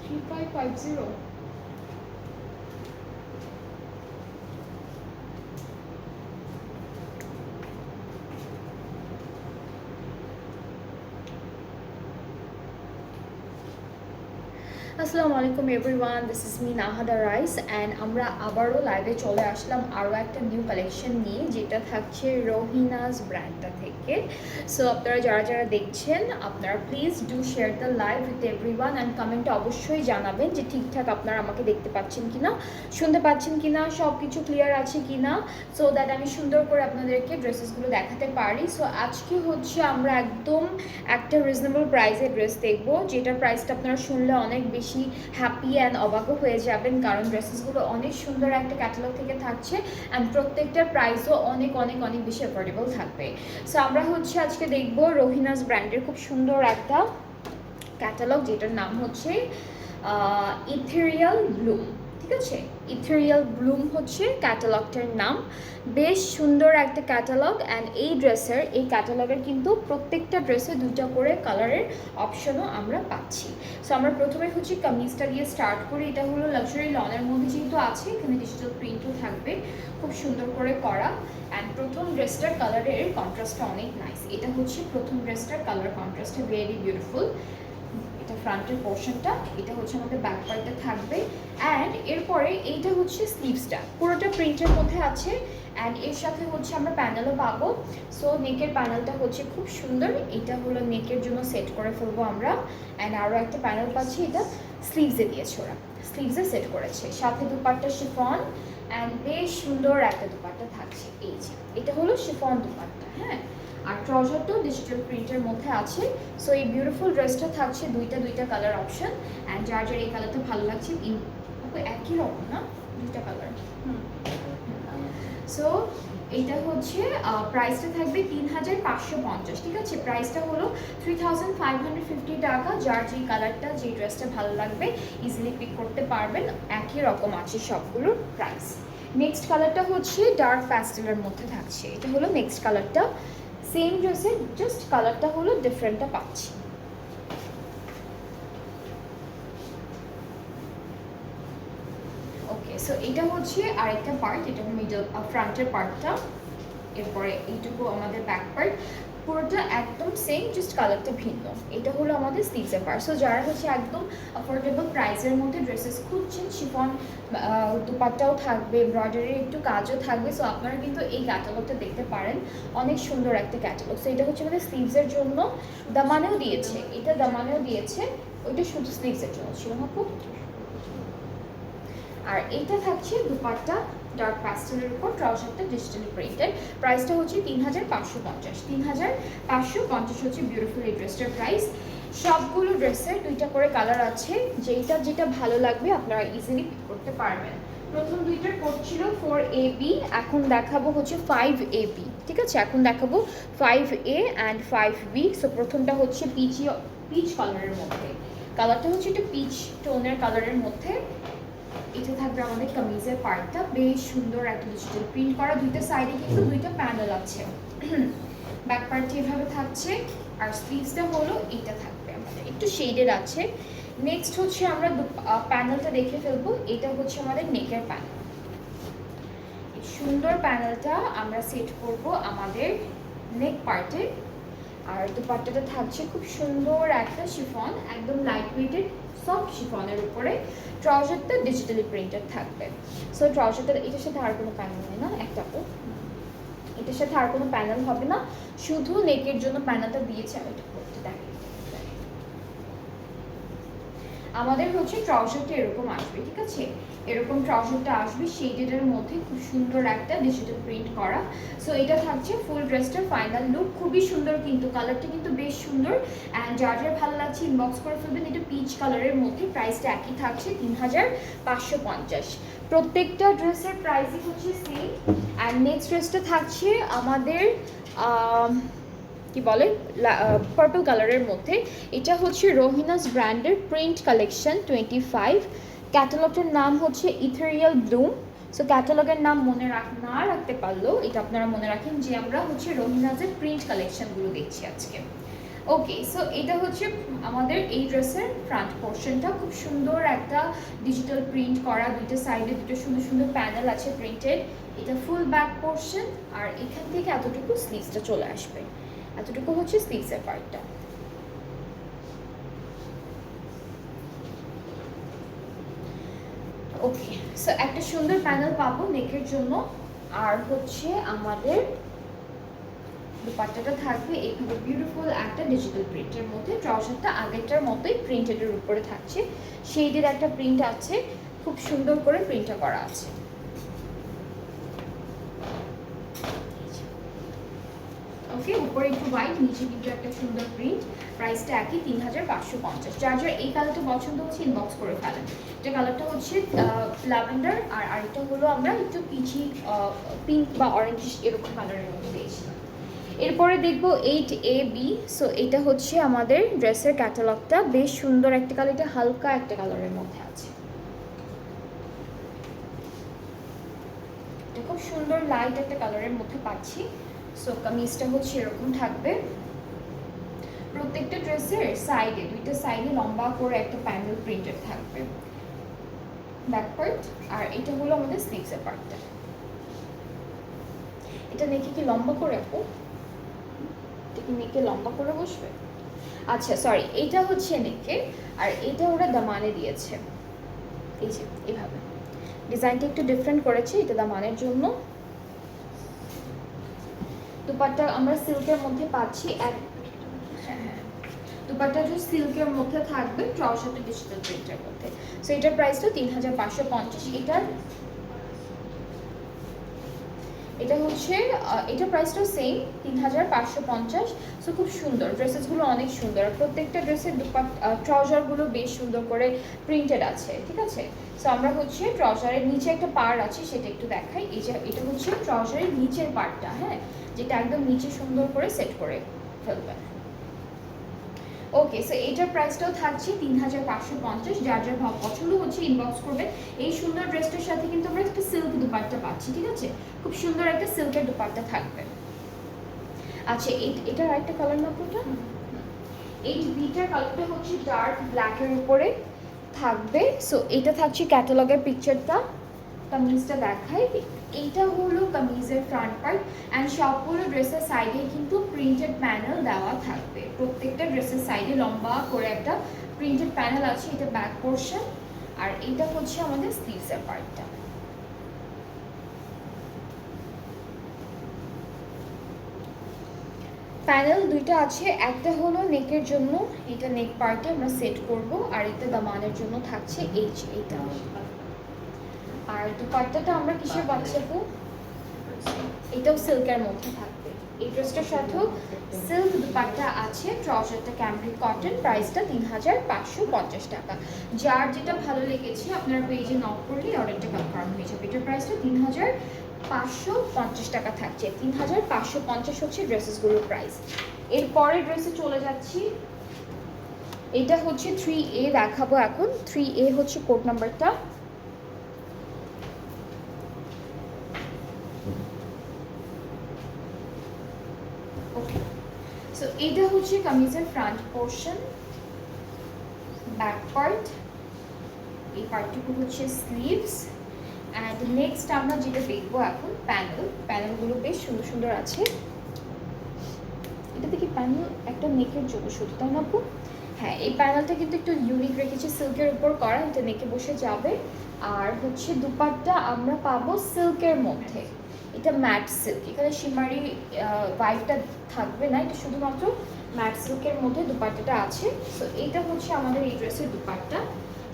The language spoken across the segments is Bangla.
3550. আসসালামু আলাইকুম everyone, this is me নাহাদা rice and আমরা আবারও লাইভে চলে আসলাম আরও একটা নিউ কালেকশন নিয়ে, যেটা থাকছে রোহিনাস ব্র্যান্ডটা থেকে। সো আপনারা যারা যারা দেখছেন, আপনারা please do share the live with everyone and কমেন্টে অবশ্যই জানাবেন যে ঠিকঠাক আপনারা আমাকে দেখতে পাচ্ছেন কিনা, শুনতে পাচ্ছেন কিনা, সব কিছু ক্লিয়ার আছে কিনা, সো দ্যাট আমি সুন্দর করে আপনাদেরকে ড্রেসেসগুলো দেখাতে পারি। সো আজকে হচ্ছে আমরা একদম একটা রিজনেবল প্রাইসে ড্রেস দেখবো, যেটার প্রাইসটা আপনারা শুনলে অনেক বেশি হ্যাপি অ্যান্ড অবাকও হয়ে যাবেন, কারণ ড্রেসেসগুলো অনেক সুন্দর একটা ক্যাটালগ থেকে থাকছে অ্যান্ড প্রত্যেকটার প্রাইসও অনেক অনেক অনেক বেশি অ্যাফোর্ডেবল থাকবে। সো আমরা হচ্ছে আজকে দেখবো রোহিনাস ব্র্যান্ডের খুব সুন্দর একটা ক্যাটালগ, যেটার নাম হচ্ছে ইথেরিয়াল ব্লুম। ঠিক আছে, ইথেরিয়াল ব্লুম হচ্ছে ক্যাটালগটার নাম। বেশ সুন্দর একটা ক্যাটালগ অ্যান্ড এই ড্রেসের, এই ক্যাটালগের কিন্তু প্রত্যেকটা ড্রেসে দুইটা করে কালারের অপশনও আমরা পাচ্ছি। সো আমরা প্রথমে হচ্ছে কামিজটা দিয়ে স্টার্ট করি। এটা হলো লাক্সারি লনের মধ্যে যেহেতু আছে, এখানে ডিজিটাল প্রিন্টও থাকবে, খুব সুন্দর করে করা। অ্যান্ড প্রথম ড্রেসটার কালারের কন্ট্রাস্টটা অনেক নাইস। এটা হচ্ছে প্রথম ড্রেসটার কালার কন্ট্রাস্টটা ভেরি বিউটিফুল। এটা ফ্রন্টের পোর্শনটা, এটা হচ্ছে আমাদের ব্যাক পার্টটা থাকবে। অ্যান্ড এরপরে এইটা হচ্ছে স্লিভসটা, পুরোটা প্রিন্টের মধ্যে আছে। অ্যান্ড এর সাথে হচ্ছে আমরা প্যানেলও পাবো। সো নেকের প্যানেলটা হচ্ছে খুব সুন্দর, এটা হলো নেকের জন্য সেট করে ফেলবো আমরা। অ্যান্ড আরও একটা প্যানেল পাচ্ছি, এটা স্লিভসে দিয়েছে, ওরা স্লিভসে সেট করেছে। সাথে দুপাট্টা শিফন অ্যান্ড বেশ সুন্দর একটা দুপাট্টা থাকছে। এই যে এটা হলো শিফন দুপাট্টা, হ্যাঁ। আর ট্রাউজারটাও ডিজিটাল প্রিন্টের মধ্যে আছে। সো এই বিউটিফুল ড্রেসটা থাকছে দুইটা কালার অপশন। অ্যান্ড যার যার এই কালারটা ভালো লাগছে, একই রকম না, দুইটা কালার। সো এইটা হচ্ছে প্রাইসটা থাকবে 3550। ঠিক আছে, প্রাইসটা হলো 3550 টাকা। যার যেই কালারটা, যেই ড্রেসটা ভালো লাগবে ইজিলি পিক করতে পারবেন, একই রকম আছে সবগুলোর প্রাইস। নেক্সট কালারটা হচ্ছে ডার্ক প্যাস্টেলের মধ্যে থাকছে, এটা হলো নেক্সট কালারটা। সেম ড্রেসের জাস্ট কালারটা হলো ডিফারেন্টটা পাচ্ছি। ওকে, সো এটা হচ্ছে আরেকটা পার্ট, এটা মিডল ফ্রন্টের পার্টটা। এরপরে এইটুকু আমাদের ব্যাক পার্ট, পুরোটা একদম সেম, জাস্ট কালারটা ভিন্ন। এটা হলো আমাদের স্লিভসের পার্ট। সো যারা হচ্ছে একদম অ্যাফোর্ডেবল প্রাইসের মধ্যে ড্রেসেস খুঁজছেন, শিফন দুপাট্টাও থাকবে, এমব্রয়ডারির একটু কাজও থাকবে, সো আপনারা কিন্তু এই ক্যাটালগটা দেখতে পারেন, অনেক সুন্দর একটা ক্যাটালগ। সো এটা হচ্ছে আমাদের স্লিভসের জন্য, দামানেও দিয়েছে, এটা দামানেও দিয়েছে, ওইটা শুধু স্লিভসের জন্য ছিল আপু। আর এইটা থাকছে দুপাট্টা ডার্ক প্যাস্টেলের উপর, ট্রাউজারটা ডিজিটালি প্রিন্টেড। প্রাইসটা হচ্ছে 3550। 3550 হচ্ছে বিউটিফুল এই ড্রেসটার প্রাইস। সবগুলো ড্রেসের দুইটা করে কালার আছে, যেটা ভালো লাগবে আপনারা ইজিলি পিক করতে পারবেন। প্রথম দুইটার কোড ছিল 4AB, এখন দেখাবো হচ্ছে 5AB। ঠিক আছে, এখন দেখাবো 5A অ্যান্ড 5B। সো প্রথমটা হচ্ছে পিচ কালারের মধ্যে, কালারটা হচ্ছে একটু পিচ টোনের কালারের মধ্যে। এটা থাকবে আমাদের কামিজের পার্টটা, বেশ সুন্দর একটা ডিজিটাল প্রিন্ট করা, দুইটা সাইডে কিন্তু দুইটা প্যানেল আছে। ব্যাক পার্টটা এভাবে থাকছে, আর স্লিভসটা হলো এটা থাকবে আমাদের, একটু শেডেড আছে। নেক্সট হচ্ছে আমরা প্যানেলটা দেখে ফেলবো, এটা হচ্ছে আমাদের নেকের প্যানেল। এই সুন্দর প্যানেলটা আমরা সেট করব আমাদের নেক পার্টে। আর দুপাট্টাটা থাকছে খুব সুন্দর একটা শিফন, একদম লাইট ওয়েটেড সফট শিফনের উপরে। ট্রাউজারটা ডিজিটালি প্রিন্টেড থাকবে। সো ট্রাউজারটা, এটার সাথে আর কোনো প্যানেল নেই না, একটা এটার সাথে আর কোনো প্যানেল হবে না, শুধু নেকের জন্য প্যানেলটা দিয়েছে। আমি এটা করতে দেখাই, আমাদের হচ্ছে ট্রাউজারটা এরকম আসবে। ঠিক আছে, এরকম ট্রাউজারটা আসবে শেডেডের মধ্যে, খুব সুন্দর একটা ডিজিটাল প্রিন্ট করা। সো এটা থাকছে ফুল ড্রেসটার ফাইনাল লুক, খুবই সুন্দর কিন্তু কালারটা কিন্তু বেশ সুন্দর। অ্যান্ড যার যার ভালো লাগছে ইনবক্স করে ফেলবেন। এটা পিচ কালারের মধ্যে, প্রাইসটা একই থাকছে 3550। প্রত্যেকটা ড্রেসের প্রাইসই হচ্ছে সেম। অ্যান্ড নেক্সট ড্রেসটা থাকছে আমাদের কি বলে পার্পল কালারের মধ্যে। এটা হচ্ছে রোহিনাস ব্র্যান্ডের প্রিন্ট কালেকশন 25। ক্যাটালগটার নাম হচ্ছে ইথেরিয়াল ব্লুম। সো ক্যাটালগের নাম মনে না রাখতে পারলেও এটা আপনারা মনে রাখেন যে আমরা হচ্ছে রোহিনাসের প্রিন্ট কালেকশনগুলো দেখছি আজকে। ওকে, সো এটা হচ্ছে আমাদের এই ড্রেসের ফ্রন্ট পোর্শনটা। খুব সুন্দর একটা ডিজিটাল প্রিন্ট করা, দুইটা সাইডে দুটো সুন্দর সুন্দর প্যানেল আছে প্রিন্টেড। এটা ফুল ব্যাক পোর্শন, আর এখান থেকে এতটুকু স্লিভসটা চলে আসবে, এতটুকু হচ্ছে স্লিভসের পার্টটা। ওকে, সো একটা সুন্দর প্যানেল পাবো নেকের জন্য। আর হচ্ছে আমাদের দুপাট্টাটা থাকবে এইভাবে বিউটিফুল একটা ডিজিটাল প্রিন্টের মধ্যে। ট্রাউজারটা আগেরটার মতোই প্রিন্টেডের উপরে থাকছে, শেডের একটা প্রিন্ট আছে, খুব সুন্দর করে প্রিন্টটা করা আছে। ওকে, উপরে একটু হোয়াইট, নিচে কিন্তু একটা সুন্দর প্রিন্ট। প্রাইসটা একই 3550। যার যার এই কালারটা পছন্দ হচ্ছে ইনবক্স করে ফেলেন। এটা কালারটা হচ্ছে ল্যাভেন্ডার, আর আরেকটা হলো আমরা একটু পিচি পিঙ্ক বা অরেঞ্জ এরকম কালারের মধ্যে দিয়েছিলাম। এরপরে দেখবো 8AB। সো এটা হচ্ছে আমাদের ড্রেসের ক্যাটালগটা, বেশ সুন্দর একটা কালার, এটা হালকা একটা কালারের মধ্যে আছে। এটা খুব সুন্দর লাইট একটা কালারের মধ্যে পাচ্ছি। সো কামিজটা হচ্ছে এরকম থাকবে। প্রত্যেকটা ড্রেসের সাইডে, দুইটা সাইডে লম্বা করে একটা প্যানেল প্রিন্টেড থাকবে ব্যাক পার্ট। আর এটা হলো আমাদের স্লিভসের পার্টটা। এটা নেকে কি লম্বা করে আপু? এটা কি নেকে লম্বা করে বসবে? আচ্ছা সরি, এটা হচ্ছে নেকে, আর এটা ওরা দামানে দিয়েছে। এই যে এইভাবে ডিজাইনটা একটু ডিফারেন্ট করেছে, এটা দামানের জন্য। দুপাট্টা আমরা সিল্কের মধ্যে পাচ্ছি, দুপাট্টা যে সিল্কের মধ্যে থাকবে, ট্রাউজারটা ডিজিটাল প্রিন্টের মধ্যে। সো এটার প্রাইসটা 3550। এটা হচ্ছে এটার প্রাইসটাও সেম 3550। সো খুব সুন্দর, ড্রেসেসগুলো অনেক সুন্দর, প্রত্যেকটা ড্রেসের ট্রাউজারগুলো বেশ সুন্দর করে প্রিন্টেড আছে, ঠিক আছে। সো আমরা হচ্ছে ট্রাউজারের নিচে একটা পার্ট আছে, সেটা একটু দেখাই। এই যে এটা হচ্ছে ট্রাউজারের নিচের পার্টটা, হ্যাঁ, যেটা একদম নিচে সুন্দর করে সেট করে ফেলবেন। ওকে, সো এটার প্রাইসটাও থাকছে 3550। যার যার ভাব পছন্দ হচ্ছে ইনবক্স করবে। এই সুন্দর ড্রেসটার সাথে কিন্তু আমরা একটা সিল্ক দুপাট্টা পাচ্ছি, ঠিক আছে, খুব সুন্দর একটা সিল্কের দুপাট্টা থাকবে। আচ্ছা, এটার আরেকটা কালার না পুরোটা, এই বিটার কালারটা হচ্ছে ডার্ক ব্ল্যাকের উপরে থাকবে। সো এটা থাকছে ক্যাটালগের পিকচারটা। কামিজটা দেখাই, এইটা হলো কামিজের ফ্রন্ট পার্ট। অ্যান্ড সবগুলো ড্রেসের সাইডে কিন্তু প্রিন্টেড প্যানেল দেওয়া থাকবে। প্রত্যেকটা ড্রেসের সাইডে লম্বা করে একটা প্রিন্টেড প্যানেল আছে, এটা ব্যাক পোর্শন। আর এটা হচ্ছে আমাদের স্লিভসের পার্টটা। প্যানেল দুইটা আছে, একটা হলো নেকের জন্য, এটা নেক পার্টে আমরা সেট করব, আর এটা দামানের জন্য থাকছে এইটা। আর দুপাট্টাটা আমরা কিসের বাচ্চাবো, এটাও সিল্কের মধ্যে থাকবে। এই ড্রেসটার সাথেও সিল্ক দুপাট্টা আছে, ট্রাউজারটা ক্যামব্রিক কটন। প্রাইসটা 3550 টাকা। যার যেটা ভালো লেগেছে আপনার পেজে নক করলে অর্ডারটা কনফার্ম হয়ে যাবে। এটার প্রাইসটা 3550 টাকা থাকছে। 3550 হচ্ছে ড্রেসেসগুলোর প্রাইস। এরপরে ড্রেসে চলে যাচ্ছি, এটা হচ্ছে 3A দেখাবো এখন। 3A হচ্ছে কোড নাম্বারটা। সো এটা হচ্ছে কামিজের ফ্রন্ট পোর্শন, ব্যাক পার্ট, এই পার্টটুকু হচ্ছে স্লিভস। অ্যান্ড নেক্সট আমরা যেটা দেখবো এখন প্যানেলগুলো বেশ সুন্দর সুন্দর আছে। এটা থেকে প্যানেল একটা নেকের জন্য শুধু, তাই না আপু? হ্যাঁ, এই প্যানেলটা কিন্তু একটু ইউনিক রেখেছি, সিল্কের উপর করা, এটা নেকে বসে যাবে। আর হচ্ছে দুপাট্টা আমরা পাবো সিল্কের মধ্যে, এটা ম্যাট সিল্ক, এখানে শিমারি ভাইবটা থাকবে না, এটা শুধুমাত্র ম্যাট সিল্কের মধ্যে দুপাট্টাটা আছে। সো এটা হচ্ছে আমাদের এই ড্রেসের দুপাট্টা,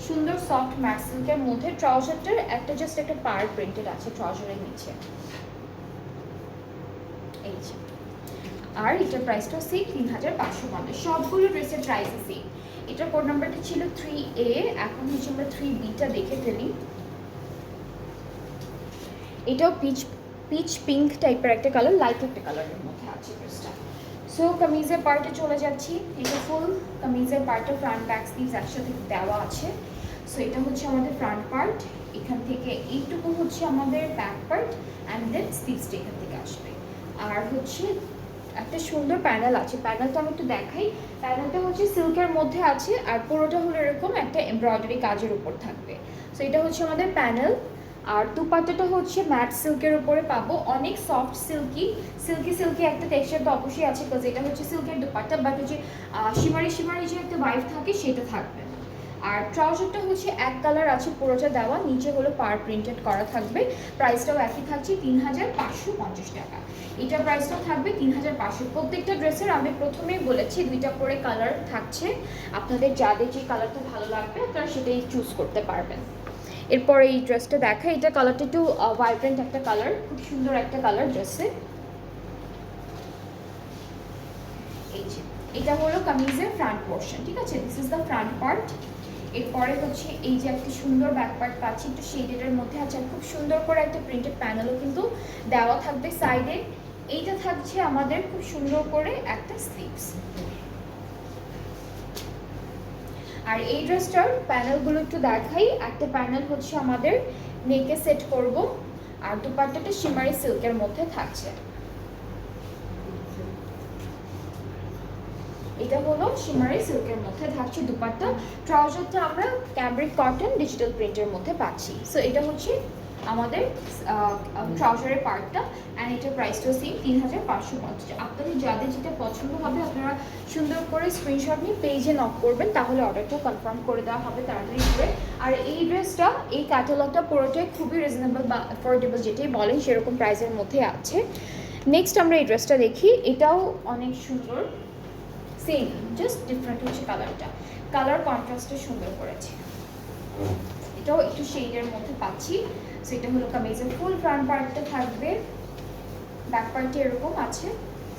সুন্দর সফট ম্যাট সিল্কের মধ্যে। ট্রাউজারটার একটা জাস্ট একটা পার প্রিন্টেড আছে ট্রাউজারের নিচে, এই যে। আর এটার প্রাইসটা সেম 3550। সবগুলো ড্রেসের প্রাইস সেম। এটার কোড নাম্বারটা ছিল 3A, এখন হচ্ছে আমরা 3Bটা দেখে ফেলি। এটাও পিচ পিঙ্ক টাইপের একটা কালার, লাইট একটা কালারের মধ্যে আছে ড্রেসটা। সো কামিজের পার্টে চলে যাচ্ছি। এটা ফুল কামিজের পার্টে ফ্রন্ট ব্যাক স্লিভস একসাথে দেওয়া আছে। সো এটা হচ্ছে আমাদের ফ্রন্ট পার্ট, এখান থেকে এইটুকু হচ্ছে আমাদের ব্যাক পার্ট, অ্যান্ড দেন স্লিভসটা এখান থেকে আসবে। আর হচ্ছে একটা সুন্দর প্যানেল আছে, প্যানেলটা আমি একটু দেখাই। প্যানেলটা হচ্ছে সিল্কের মধ্যে আছে আর পুরোটা হলো এরকম একটা এমব্রয়ডারি কাজের উপর থাকবে। সো এটা হচ্ছে আমাদের প্যানেল। আর দুপাট্টাটা হচ্ছে ম্যাট সিল্কের উপরে পাবো, অনেক সফট সিল্কি সিল্কি একটা টেক্সচার তো অবশ্যই আছে, বিকজ এটা হচ্ছে সিল্কের দুপাট্টা, বাট হচ্ছে শিমারি যে একটা ভাইব থাকে সেটা থাকবে না। আর ট্রাউজারটা হচ্ছে এক কালার আছে পুরোটা দেওয়া, নিচে হলো পার প্রিন্টেড করা থাকবে। প্রাইসটাও একই থাকছে 3550 টাকা। এটার প্রাইসটাও থাকবে 3500। প্রত্যেকটা ড্রেসের আমি প্রথমেই বলেছি 2টা করে কালার থাকছে, আপনাদের যাদের যে কালারটা ভালো লাগবে আপনারা সেটাই চুজ করতে পারবেন। এরপর এই ড্রেসটা দেখা, এটা কালারটা একটু ভাইব্রেন্ট একটা কালার, খুব সুন্দর একটা কালার ড্রেসে। এই যে এটা হলো কামিজের ফ্রন্ট পোর্শন, ঠিক আছে, this is the front part. এরপরে হচ্ছে এই যে একটা সুন্দর ব্যাক পার্ট পাচ্ছি, একটু শেডের মধ্যে আছে, খুব সুন্দর করে একটা প্রিন্টেড প্যানেলও কিন্তু দেওয়া থাকবে সাইডে। এইটা থাকছে আমাদের খুব সুন্দর করে একটা স্লিভস। আর এই ড্রেসটার প্যানেলগুলো একটু দেখাই। একটা প্যানেল হচ্ছে আমাদের নেকে সেট করব, আর দুপাট্টাটা শিমারি সিল্কের মধ্যে থাকছে। এটা হলো শিমারি সিল্কের মধ্যে থাকছে দুপাট্টা। ট্রাউজারটা আমরা ক্যামব্রিক কটন ডিজিটাল প্রিন্টের মধ্যে পাচ্ছি। সো এটা হচ্ছে আমাদের ট্রাউজারের পার্টটা, অ্যান্ড এটার প্রাইসটাও সেম 3550। আপনাদের যাদের যেটা পছন্দ হবে আপনারা সুন্দর করে স্ক্রিনশট নিয়ে পেজে নক করবেন, তাহলে অর্ডারটা কনফার্ম করে দেওয়া হবে তাড়াতাড়ি করে। আর এই ড্রেসটা, এই ক্যাটালগটা পুরোটাই খুবই রিজনেবল বা অ্যাফোর্ডেবল যেটাই বলেন সেরকম প্রাইসের মধ্যে আছে। নেক্সট আমরা এই ড্রেসটা দেখি, এটাও অনেক সুন্দর, সেম জাস্ট ডিফারেন্ট হচ্ছে কালারটা, কালার কন্ট্রাস্টে সুন্দর করেছে। এটাও একটু শেডের মধ্যে পাচ্ছি। সো এটা হলো কামিজের ফুল ফ্রন্ট পার্টটা থাকবে, ব্যাক পার্টে এরকম আছে,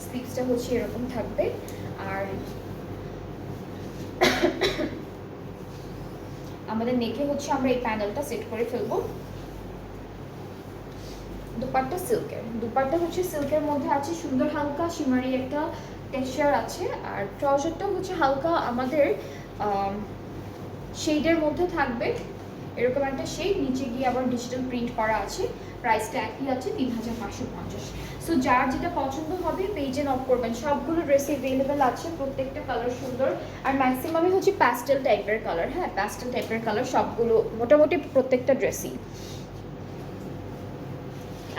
স্লিভসটা হচ্ছে এরকম থাকবে। আর আমাদের নেকে হচ্ছে আমরা এই প্যানেলটা সেট করে ফেলবো। দুপাট্টা সিল্কের, দুপাট্টা হচ্ছে সিল্কের মধ্যে আছে, সুন্দর হালকা শিমারি একটা টেক্সচার আছে। আর ট্রাউজারটা হচ্ছে হালকা আমাদের শেডের মধ্যে থাকবে, এরকম একটা শেড, নিচে গিয়ে আবার ডিজিটাল প্রিন্ট করা আছে। প্রাইসটা একই আছে 3550। সো যার যেটা পছন্দ হবে পেজে নক করবেন। সবগুলো ড্রেস অ্যাভেলেবেল আছে, প্রত্যেকটা কালার সুন্দর, আর ম্যাক্সিমামই হচ্ছে প্যাস্টেল টাইপের কালার। হ্যাঁ, প্যাস্টেল টাইপের কালার সবগুলো, মোটামুটি প্রত্যেকটা ড্রেসই।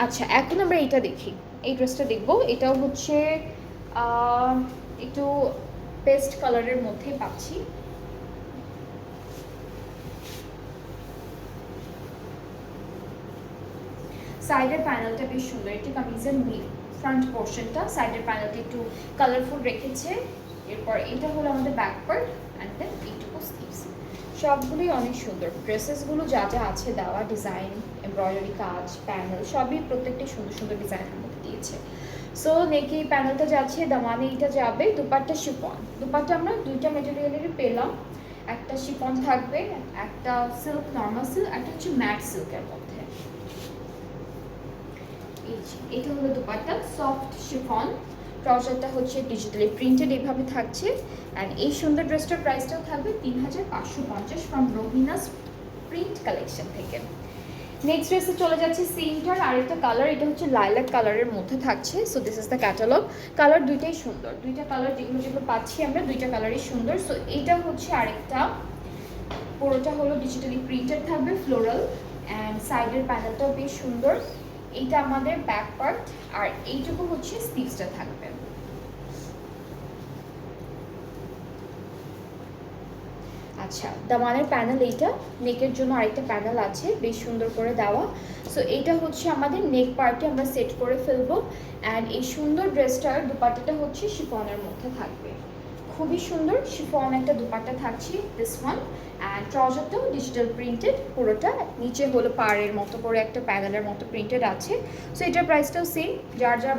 আচ্ছা, এখন আমরা এইটা দেখি, এই ড্রেসটা দেখবো। এটাও হচ্ছে একটু পেস্ট কালারের মধ্যে পাচ্ছি। সাইডের প্যানেলটা বেশ সুন্দর, এটি কামিজের ফ্রন্ট পোর্শনটা, সাইডের প্যানেলটা একটু কালারফুল রেখেছে। এরপর এটা হলো আমাদের ব্যাক পার্ট, অ্যান্ড দেন এইটুকু স্লিভস। সবগুলোই অনেক সুন্দর, ড্রেসেসগুলো যা যা আছে দেওয়া, ডিজাইন, এমব্রয়ডারি কাজ, প্যানেল সবই প্রত্যেকটা সুন্দর সুন্দর ডিজাইনের মধ্যে দিয়েছে। সো নেকে এই প্যানেলটা যাচ্ছে, দামানে এইটা যাবে। দুপাট্টা শিফন, দুপাট্টা আমরা 2টা মেটেরিয়ালেরই পেলাম, একটা শিফন থাকবে, একটা সিল্ক নর্মাল সিল্ক, একটা হচ্ছে ম্যাট সিল্কের মধ্যে। এটা হলো দুপাট্টা, সফট শিফন। ট্রাউজারটা হচ্ছে ডিজিটালি প্রিন্টেড এইভাবে থাকছে। অ্যান্ড এই সুন্দর ড্রেসটার প্রাইসটাও থাকবে 3550 ফ্রম রোহিনাস প্রিন্ট কালেকশন থেকে। নেক্সট ড্রেসে চলে যাচ্ছে সেমটার আরেকটা কালার, এটা হচ্ছে লাইলাক কালারের মধ্যে থাকছে। So this is the catalogue. Colour দুইটাই সুন্দর, দুইটা কালার যেগুলো পাচ্ছি আমরা, দুইটা কালারই সুন্দর। সো এটা হচ্ছে আরেকটা, পুরোটা হলো ডিজিটালি প্রিন্টেড থাকবে, ফ্লোরাল, অ্যান্ড সাইডের প্যানেলটাও বেশ সুন্দর। এইটা আমাদের ব্যাক পার্ট, আর এইটুকু হচ্ছে স্লিভসটা থাকবে। আচ্ছা, দামানের প্যানেল এইটা, নেকের জন্য আরেকটা প্যানেল আছে বেশ সুন্দর করে দেওয়া। সো এইটা হচ্ছে আমাদের নেক পার্টে আমরা সেট করে ফেলবো। অ্যান্ড এই সুন্দর ড্রেসটার দুপাট্টাটা হচ্ছে শিফনের মধ্যে থাকবে, খুবই সুন্দর শিফন একটা দুপাট্টা থাকছে, দিস ওয়ান। অ্যান্ড ট্রাউজারটাও ডিজিটাল প্রিন্টেড পুরোটা, নিচে হলো পাড়ের মতো করে একটা প্যানেলের মতো প্রিন্টেড আছে। সো এটার প্রাইসটাও সেম, যার যার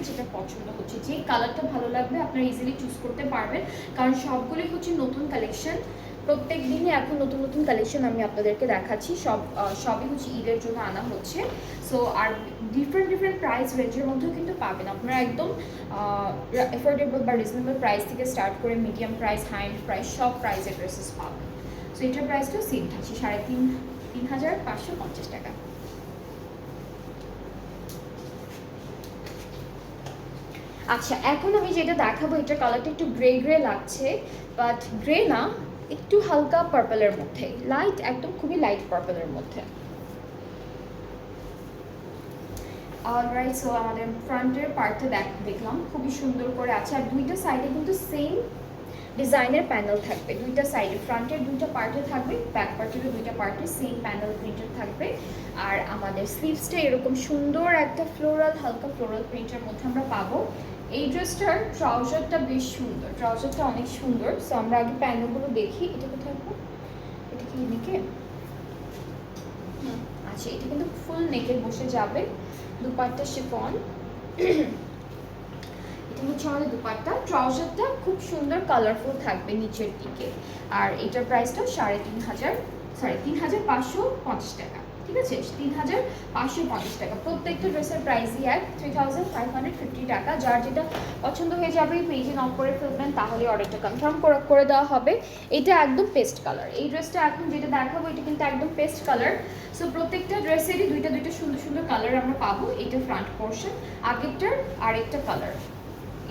যেটা পছন্দ হচ্ছে, যে কালারটা ভালো লাগবে আপনারা ইজিলি চুজ করতে পারবেন, কারণ সবগুলোই হচ্ছে নতুন কালেকশন। প্রত্যেক দিনই এখন নতুন নতুন কালেকশন আমি আপনাদেরকে দেখাচ্ছি, সবই হচ্ছে ঈদের জন্য আনা হচ্ছে। সো আর ডিফারেন্ট প্রাইস রেঞ্জের মধ্যেও কিন্তু পাবেন আপনারা, একদম অ্যাফোর্ডেবল বা রিজনেবল প্রাইস থেকে স্টার্ট করে medium price, high end price, সব প্রাইসের ড্রেসেস পাবেন। সো এটার প্রাইসটাও সেম থাকছে 3550 টাকা। আচ্ছা এখন আমি যেটা দেখাবো এটা কালারটা একটু গ্রে গ্রে লাগছে, বাট গ্রে না, একটু হালকা পার্পলের মধ্যে, লাইট একদম খুবই লাইট পার্পলের মধ্যে। অলরাইট, সো আমাদের ফ্রন্টের পার্টটা দেখলাম খুবই সুন্দর করে আছে, আর দুইটা সাইডে কিন্তু সেম ডিজাইনের প্যানেল থাকবে, দুইটা সাইডে ফ্রন্টের দুইটা পার্টে থাকবে, ব্যাক পার্টেরও দুইটা পার্টে সেম প্যানেল প্রিন্টেড থাকবে। আর আমাদের স্লিভসটা এরকম সুন্দর একটা ফ্লোরাল, হালকা ফ্লোরাল প্রিন্টের মধ্যে আমরা পাবো। এই ড্রেসটার ট্রাউজারটা বেশ সুন্দর, ট্রাউজারটা অনেক সুন্দর। সো আমরা আগে প্যানেলগুলো দেখি। এটা কোথায়, এটা কি নেকে? আচ্ছা, এটা কিন্তু ফুল নেকে বসে যাবে। দুপাট্টা শিফন, এটা হচ্ছে আমাদের দুপাট্টা। ট্রাউজারটা খুব সুন্দর কালারফুল থাকবে নিচের দিকে, আর এটার প্রাইসটা 3,550 টাকা। ঠিক আছে, 3,550 টাকা। প্রত্যেকটা ড্রেসের প্রাইসই এক 3,550 টাকা। যার যেটা পছন্দ হয়ে যাবে পেজে নক করে ফেলবেন, তাহলে অর্ডারটা কনফার্ম করে দেওয়া হবে। এটা একদম পেস্ট কালার, এই ড্রেসটা এখন যেটা দেখাবো এটা কিন্তু একদম পেস্ট কালার। সো প্রত্যেকটা ড্রেসেরই দুইটা সুন্দর সুন্দর কালার আমরা পাবো। এটা ফ্রন্ট পোর্শন, আগেরটার আরেকটা কালার,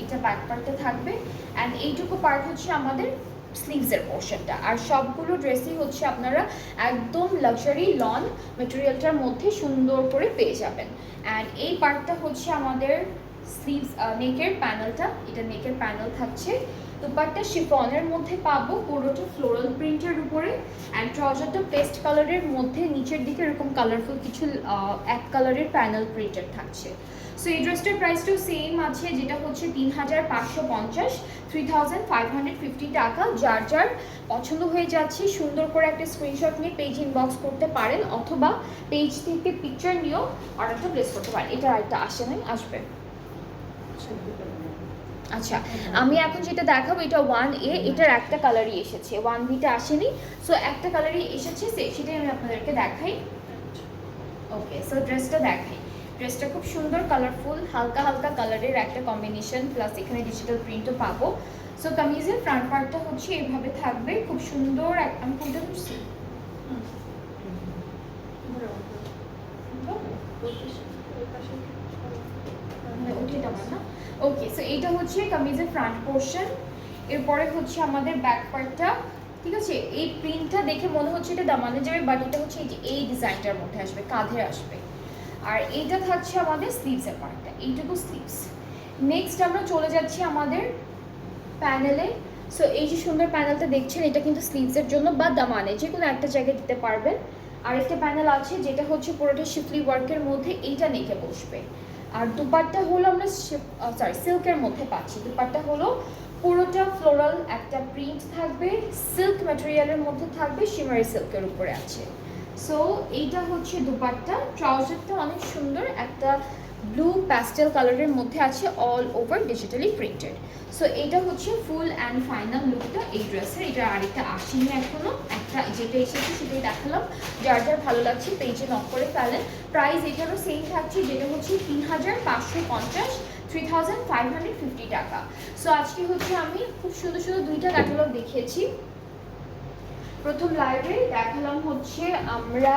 এটা ব্যাক পার্টে থাকবে, অ্যান্ড এইটুকু পার্ট হচ্ছে আমাদের স্লিভসের পোর্শনটা। আর সবগুলো ড্রেসই হচ্ছে আপনারা একদম লাক্সারি লন মেটেরিয়ালটার মধ্যে সুন্দর করে পেয়ে যাবেন। অ্যান্ড এই পার্টটা হচ্ছে আমাদের স্লিভস, নেকের প্যানেলটা, এটা নেকের প্যানেল থাকছে। দুপাট্টা শিফনের মধ্যে পাবো, পুরোটা ফ্লোরাল প্রিন্টের উপরে, অ্যান্ড ট্রাউজারটা পেস্ট কালারের মধ্যে নিচের দিকে এরকম কালারফুল কিছু এক কালারের প্যানেল প্রিন্টেড থাকছে। সো এই ড্রেসটার প্রাইসটাও সেম আছে, যেটা হচ্ছে 3,550, 3,550 টাকা। যার যার পছন্দ হয়ে যাচ্ছে সুন্দর করে একটা স্ক্রিনশট নিয়ে পেজ ইনবক্স করতে পারেন, অথবা পেজ থেকে পিকচার নিয়েও অর্ডারটা প্লেস করতে পারেন। এটা আরেকটা আসে নাই, আসবে। আচ্ছা, আমি এখন যেটা দেখাবো এটা 1A, এটার একটা কালারই এসেছে, 1Bটা আসেনি। সো একটা কালারই এসেছে, সেটাই আমি আপনাদেরকে দেখাই। ওকে, সো ড্রেসটা দেখাই। ড্রেসটা খুব সুন্দর কালারফুল, হালকা হালকা কালারের একটা কম্বিনেশন, প্লাস এখানে ডিজিটাল প্রিন্টও পাবো। সো কামিজের ফ্রন্ট পার্টটা হচ্ছে এভাবে থাকবে, খুব সুন্দর। আমি কোনটা করছি? ওকে, সো এইটা হচ্ছে কামিজের ফ্রন্ট পোর্শন। এরপরে হচ্ছে আমাদের ব্যাক পার্টটা। ঠিক আছে, এই প্রিন্টটা দেখে মনে হচ্ছে এটা দামানে যাবে, বাট এটা হচ্ছে এই ডিজাইনটার মধ্যে আসবে, কাঁধে আসবে। আর এইটা থাকছে আমাদের স্লিভসের পার্টটা, এইটুকু স্লিভস। নেক্সট আমরা চলে যাচ্ছি আমাদের প্যানেলে। সো এই যে সুন্দর প্যানেলটা দেখছেন, এটা কিন্তু স্লিভসের জন্য বা দামানে যে কোনো একটা জায়গায় দিতে পারবেন। আরেকটা প্যানেল আছে যেটা হচ্ছে পুরোটা শিফলি ওয়ার্কের মধ্যে, এইটা নেকে বসবে। আর দুপাট্টা হলো আমরা সিল্কের মধ্যে পাচ্ছি। দুপাট্টা হলো পুরোটা ফ্লোরাল একটা প্রিন্ট থাকবে, সিল্ক ম্যাটেরিয়ালের মধ্যে থাকবে, শিমারি সিল্কের উপরে আছে। সো এইটা হচ্ছে দুপাট্টা। ট্রাউজারটা অনেক সুন্দর একটা ব্লু প্যাস্টেল কালারের মধ্যে আছে, all over digitally printed. So এটা হচ্ছে ফুল অ্যান্ড ফাইনাল লুকটা এই ড্রেসের। এটা আরেকটা আসেনি এখনো, একটা যেটা এসেছে সেটাই দেখালাম। যার যার ভালো লাগছে পেজে নক করে ফেলেন। প্রাইস এটারও সেম থাকছে, যেটা হচ্ছে 3,550, 3,550 টাকা। সো আজকে হচ্ছে আমি খুব সুন্দর সুন্দর দুইটা ক্যাটালগ দেখিয়েছি। প্রথম লাইভে দেখালাম হচ্ছে আমরা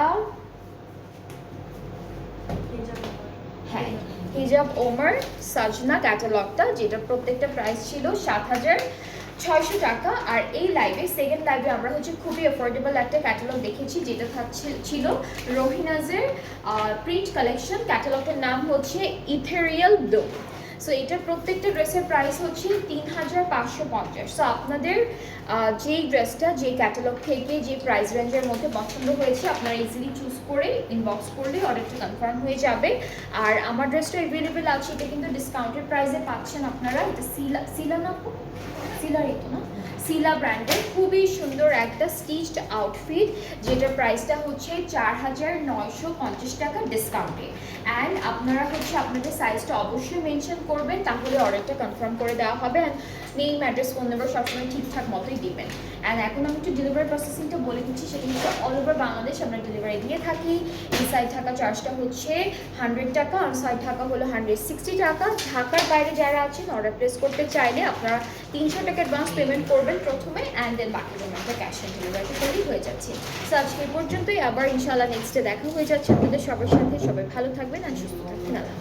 হিজাব ওমর সাজনা ক্যাটালগটা, যেটা প্রত্যেকটা প্রাইস ছিল 7,600 টাকা। আর এই লাইভে সেকেন্ড লাইভে আমরা হচ্ছে খুবই অ্যাফোর্ডেবল একটা ক্যাটালগ দেখেছি, যেটা ছিল রোহিনাজের প্রিন্ট কালেকশন। ক্যাটালগটার নাম হচ্ছে ইথেরিয়াল ব্লু। সো এটার প্রত্যেকটা ড্রেসের প্রাইস হচ্ছে 3,550। সো আপনাদের যেই ড্রেসটা যে ক্যাটালগ থেকে যে প্রাইস রেঞ্জের মধ্যে পছন্দ হয়েছে, আপনারা ইজিলি চুজ করে ইনবক্স করলে অর্ডারটা কনফার্ম হয়ে যাবে। আর আমার ড্রেসটা অ্যাভেলেবেল আছে, এটা কিন্তু ডিসকাউন্টেড প্রাইসে পাচ্ছেন আপনারা। এটা সিলা ব্র্যান্ডের খুবই সুন্দর একটা স্টিচড আউটফিট, যেটার প্রাইসটা হচ্ছে 4,950 টাকা ডিসকাউন্টে। অ্যান্ড আপনারা হচ্ছে আপনাদের সাইজটা অবশ্যই মেনশন করবেন, তাহলে অর্ডারটা কনফার্ম করে দেওয়া হবে। And name, address, phone number সবসময় ঠিকঠাক মতোই দিবেন। অ্যান্ড এখন আমি একটু ডেলিভারি প্রসেসিংটা বলে দিচ্ছি। সেটা হচ্ছে অল ওভার বাংলাদেশ আমরা ডেলিভারি দিয়ে থাকি। ইনসাইড ঢাকা চার্জটা হচ্ছে 100 টাকা, আউটসাইড ঢাকা হলো 160 টাকা। ঢাকার বাইরে যারা আছেন অর্ডার প্লেস করতে চাইলে আপনারা 300 টাকা অ্যাডভান্স পেমেন্ট করবেন প্রথমে, অ্যান্ড দেন বাকি পেমেন্টটা ক্যাশ অন ডেলিভারি করলেই হয়ে যাচ্ছে। সো আজকে এই পর্যন্তই, আবার ইনশাআল্লাহ নেক্সটে দেখা হয়ে যাচ্ছে আপনাদের সবার সাথে। সবাই ভালো থাকবেন আর সুস্থ থাকবেন। আল্লাহ।